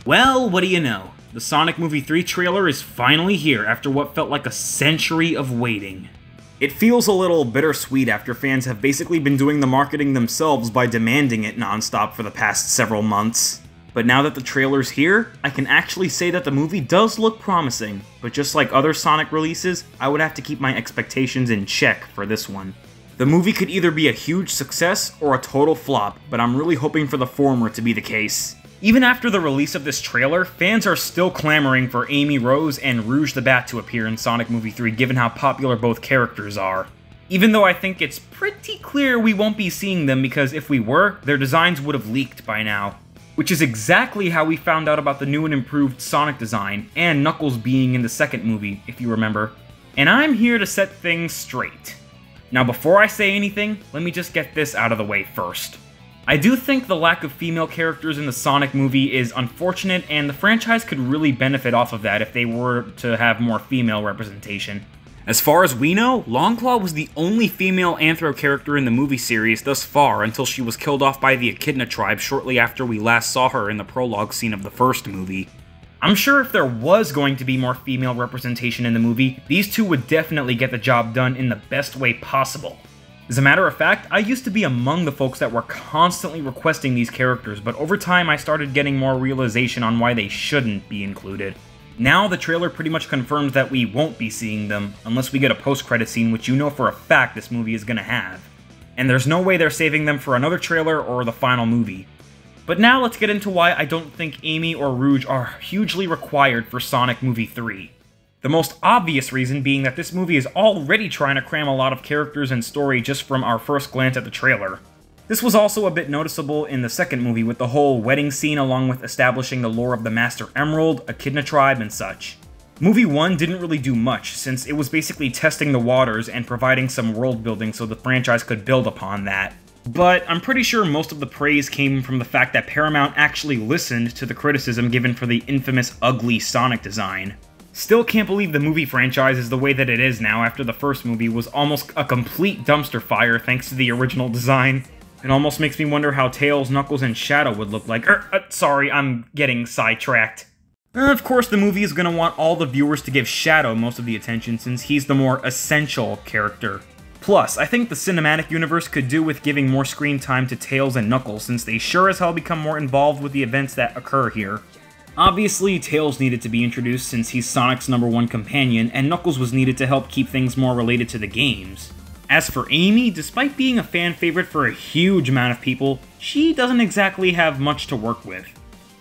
Well, what do you know? The Sonic Movie 3 trailer is finally here after what felt like a century of waiting. It feels a little bittersweet after fans have basically been doing the marketing themselves by demanding it nonstop for the past several months. But now that the trailer's here, I can actually say that the movie does look promising, but just like other Sonic releases, I would have to keep my expectations in check for this one. The movie could either be a huge success or a total flop, but I'm really hoping for the former to be the case. Even after the release of this trailer, fans are still clamoring for Amy Rose and Rouge the Bat to appear in Sonic Movie 3 given how popular both characters are. Even though I think it's pretty clear we won't be seeing them because if we were, their designs would have leaked by now. Which is exactly how we found out about the new and improved Sonic design, and Knuckles being in the second movie, if you remember. And I'm here to set things straight. Now before I say anything, let me just get this out of the way first. I do think the lack of female characters in the Sonic movie is unfortunate, and the franchise could really benefit off of that if they were to have more female representation. As far as we know, Longclaw was the only female Anthro character in the movie series thus far until she was killed off by the Echidna tribe shortly after we last saw her in the prologue scene of the first movie. I'm sure if there was going to be more female representation in the movie, these two would definitely get the job done in the best way possible. As a matter of fact, I used to be among the folks that were constantly requesting these characters, but over time I started getting more realization on why they shouldn't be included. Now the trailer pretty much confirms that we won't be seeing them, unless we get a post-credit scene which you know for a fact this movie is gonna have. And there's no way they're saving them for another trailer or the final movie. But now let's get into why I don't think Amy or Rouge are hugely required for Sonic Movie 3. The most obvious reason being that this movie is already trying to cram a lot of characters and story just from our first glance at the trailer. This was also a bit noticeable in the second movie with the whole wedding scene along with establishing the lore of the Master Emerald, Echidna tribe, and such. Movie 1 didn't really do much, since it was basically testing the waters and providing some world building so the franchise could build upon that. But I'm pretty sure most of the praise came from the fact that Paramount actually listened to the criticism given for the infamous ugly Sonic design. Still can't believe the movie franchise is the way that it is now after the first movie was almost a complete dumpster fire thanks to the original design. It almost makes me wonder how Tails, Knuckles, and Shadow would look like. Sorry, I'm getting sidetracked. Of course, the movie is going to want all the viewers to give Shadow most of the attention since he's the more essential character. Plus, I think the cinematic universe could do with giving more screen time to Tails and Knuckles since they sure as hell become more involved with the events that occur here. Obviously, Tails needed to be introduced since he's Sonic's #1 companion, and Knuckles was needed to help keep things more related to the games. As for Amy, despite being a fan favorite for a huge amount of people, she doesn't exactly have much to work with.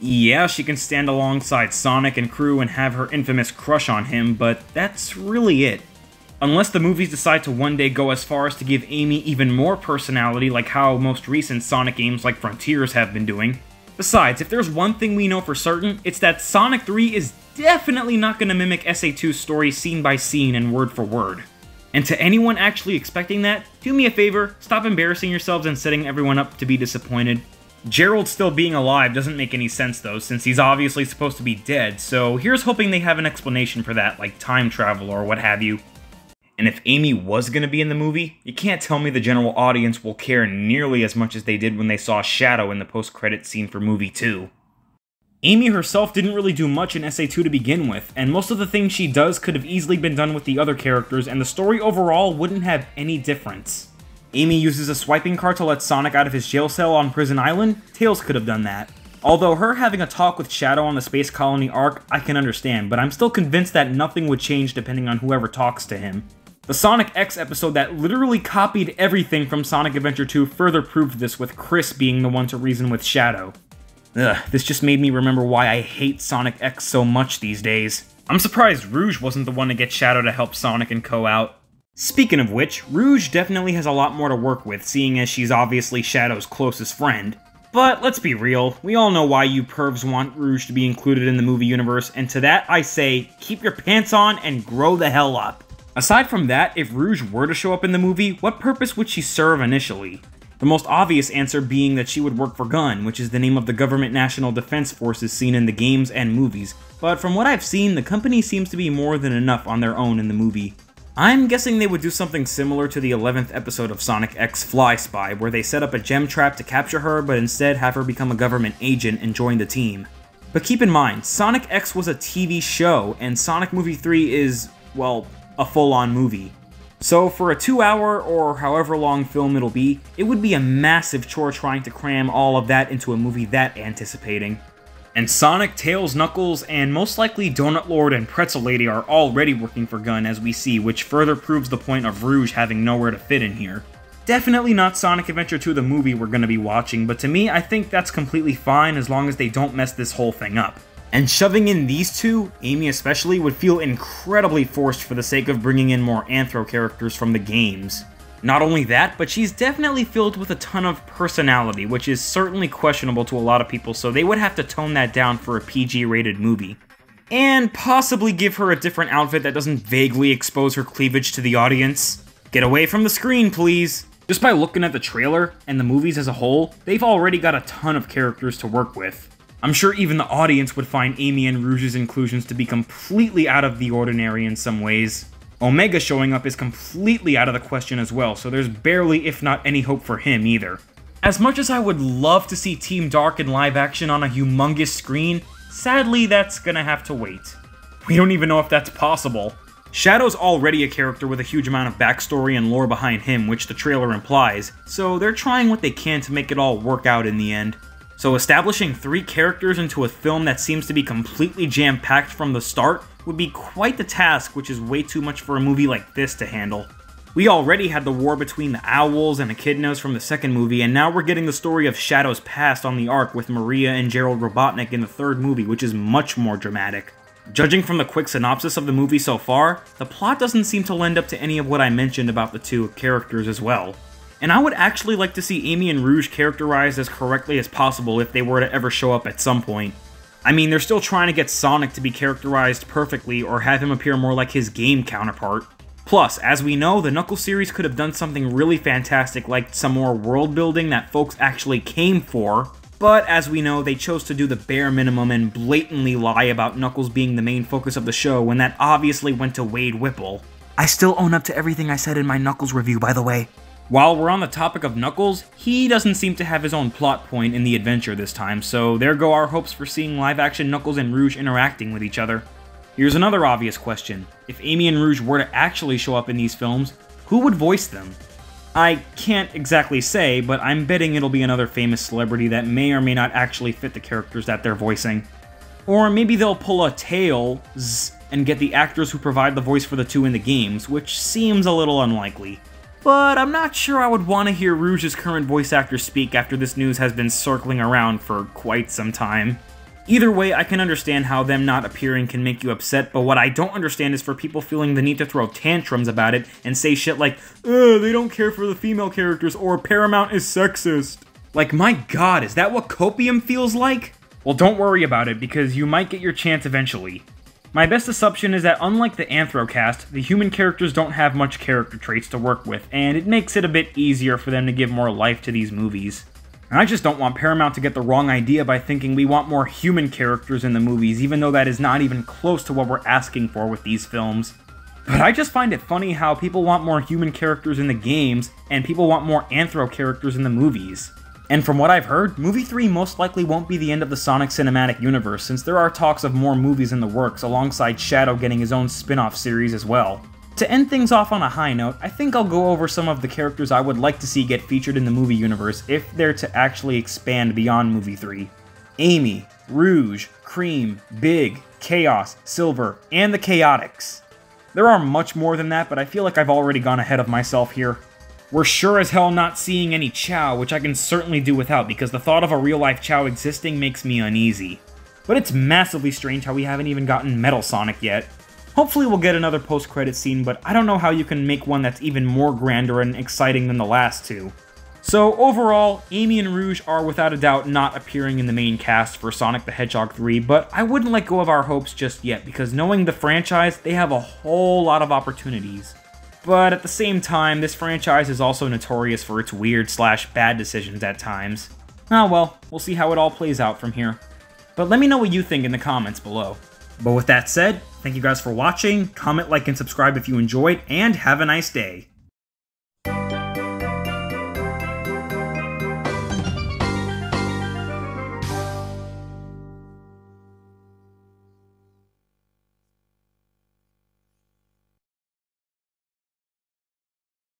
Yeah, she can stand alongside Sonic and crew and have her infamous crush on him, but that's really it. Unless the movies decide to one day go as far as to give Amy even more personality like how most recent Sonic games like Frontiers have been doing. Besides, if there's one thing we know for certain, it's that Sonic 3 is definitely not going to mimic SA2's story scene by scene and word for word. And to anyone actually expecting that, do me a favor, stop embarrassing yourselves and setting everyone up to be disappointed. Gerald still being alive doesn't make any sense though, since he's obviously supposed to be dead, so here's hoping they have an explanation for that, like time travel or what have you. And if Amy was going to be in the movie, you can't tell me the general audience will care nearly as much as they did when they saw Shadow in the post-credits scene for movie 2. Amy herself didn't really do much in SA2 to begin with, and most of the things she does could have easily been done with the other characters, and the story overall wouldn't have any difference. Amy uses a swiping card to let Sonic out of his jail cell on Prison Island. Tails could have done that. Although her having a talk with Shadow on the Space Colony arc, I can understand, but I'm still convinced that nothing would change depending on whoever talks to him. The Sonic X episode that literally copied everything from Sonic Adventure 2 further proved this, with Chris being the one to reason with Shadow. Ugh, this just made me remember why I hate Sonic X so much these days. I'm surprised Rouge wasn't the one to get Shadow to help Sonic and Co out. Speaking of which, Rouge definitely has a lot more to work with, seeing as she's obviously Shadow's closest friend. But let's be real, we all know why you pervs want Rouge to be included in the movie universe, and to that I say, keep your pants on and grow the hell up. Aside from that, if Rouge were to show up in the movie, what purpose would she serve initially? The most obvious answer being that she would work for GUN, which is the name of the Government National Defense Forces seen in the games and movies, but from what I've seen, the company seems to be more than enough on their own in the movie. I'm guessing they would do something similar to the 11th episode of Sonic X Fly Spy, where they set up a gem trap to capture her, but instead have her become a government agent and join the team. But keep in mind, Sonic X was a TV show, and Sonic Movie 3 is, well, a full-on movie. So for a 2-hour or however long film it'll be, it would be a massive chore trying to cram all of that into a movie that anticipating. And Sonic, Tails, Knuckles, and most likely Donut Lord and Pretzel Lady are already working for Gunn as we see, which further proves the point of Rouge having nowhere to fit in here. Definitely not Sonic Adventure 2 the movie we're gonna be watching, but to me, I think that's completely fine as long as they don't mess this whole thing up. And shoving in these two, Amy especially, would feel incredibly forced for the sake of bringing in more Anthro characters from the games. Not only that, but she's definitely filled with a ton of personality, which is certainly questionable to a lot of people, so they would have to tone that down for a PG-rated movie. And possibly give her a different outfit that doesn't vaguely expose her cleavage to the audience. Get away from the screen, please! Just by looking at the trailer, and the movies as a whole, they've already got a ton of characters to work with. I'm sure even the audience would find Amy and Rouge's inclusions to be completely out of the ordinary in some ways. Omega showing up is completely out of the question as well, so there's barely if not any hope for him either. As much as I would love to see Team Dark in live action on a humongous screen, sadly that's gonna have to wait. We don't even know if that's possible. Shadow's already a character with a huge amount of backstory and lore behind him, which the trailer implies, so they're trying what they can to make it all work out in the end. So establishing 3 characters into a film that seems to be completely jam-packed from the start would be quite the task, which is way too much for a movie like this to handle. We already had the war between the Owls and Echidnas from the second movie, and now we're getting the story of Shadow's past on the Ark with Maria and Gerald Robotnik in the third movie, which is much more dramatic. Judging from the quick synopsis of the movie so far, the plot doesn't seem to lend up to any of what I mentioned about the 2 characters as well. And I would actually like to see Amy and Rouge characterized as correctly as possible if they were to ever show up at some point. I mean, they're still trying to get Sonic to be characterized perfectly or have him appear more like his game counterpart. Plus, as we know, the Knuckles series could have done something really fantastic like some more world building that folks actually came for, but as we know, they chose to do the bare minimum and blatantly lie about Knuckles being the main focus of the show when that obviously went to Wade Whipple. I still own up to everything I said in my Knuckles review, by the way. While we're on the topic of Knuckles, he doesn't seem to have his own plot point in the adventure this time, so there go our hopes for seeing live-action Knuckles and Rouge interacting with each other. Here's another obvious question. If Amy and Rouge were to actually show up in these films, who would voice them? I can't exactly say, but I'm betting it'll be another famous celebrity that may or may not actually fit the characters that they're voicing. Or maybe they'll pull a Tails and get the actors who provide the voice for the 2 in the games, which seems a little unlikely. But I'm not sure I would want to hear Rouge's current voice actor speak after this news has been circling around for quite some time. Either way, I can understand how them not appearing can make you upset, but what I don't understand is for people feeling the need to throw tantrums about it and say shit like, they don't care for the female characters, or Paramount is sexist. Like, my god, is that what copium feels like? Well, don't worry about it, because you might get your chance eventually. My best assumption is that unlike the Anthrocast, the human characters don't have much character traits to work with, and it makes it a bit easier for them to give more life to these movies. And I just don't want Paramount to get the wrong idea by thinking we want more human characters in the movies, even though that is not even close to what we're asking for with these films. But I just find it funny how people want more human characters in the games, and people want more Anthro characters in the movies. And from what I've heard, Movie 3 most likely won't be the end of the Sonic cinematic universe, since there are talks of more movies in the works, alongside Shadow getting his own spin-off series as well. To end things off on a high note, I think I'll go over some of the characters I would like to see get featured in the movie universe if they're to actually expand beyond Movie 3. Amy, Rouge, Cream, Big, Chaos, Silver, and the Chaotix. There are much more than that, but I feel like I've already gone ahead of myself here. We're sure as hell not seeing any Chao, which I can certainly do without because the thought of a real-life Chao existing makes me uneasy. But it's massively strange how we haven't even gotten Metal Sonic yet. Hopefully we'll get another post-credit scene, but I don't know how you can make one that's even more grander and exciting than the last 2. So overall, Amy and Rouge are without a doubt not appearing in the main cast for Sonic the Hedgehog 3, but I wouldn't let go of our hopes just yet because knowing the franchise, they have a whole lot of opportunities. But at the same time, this franchise is also notorious for its weird/bad decisions at times. Oh well, we'll see how it all plays out from here. But let me know what you think in the comments below. But with that said, thank you guys for watching, comment, like, and subscribe if you enjoyed, and have a nice day.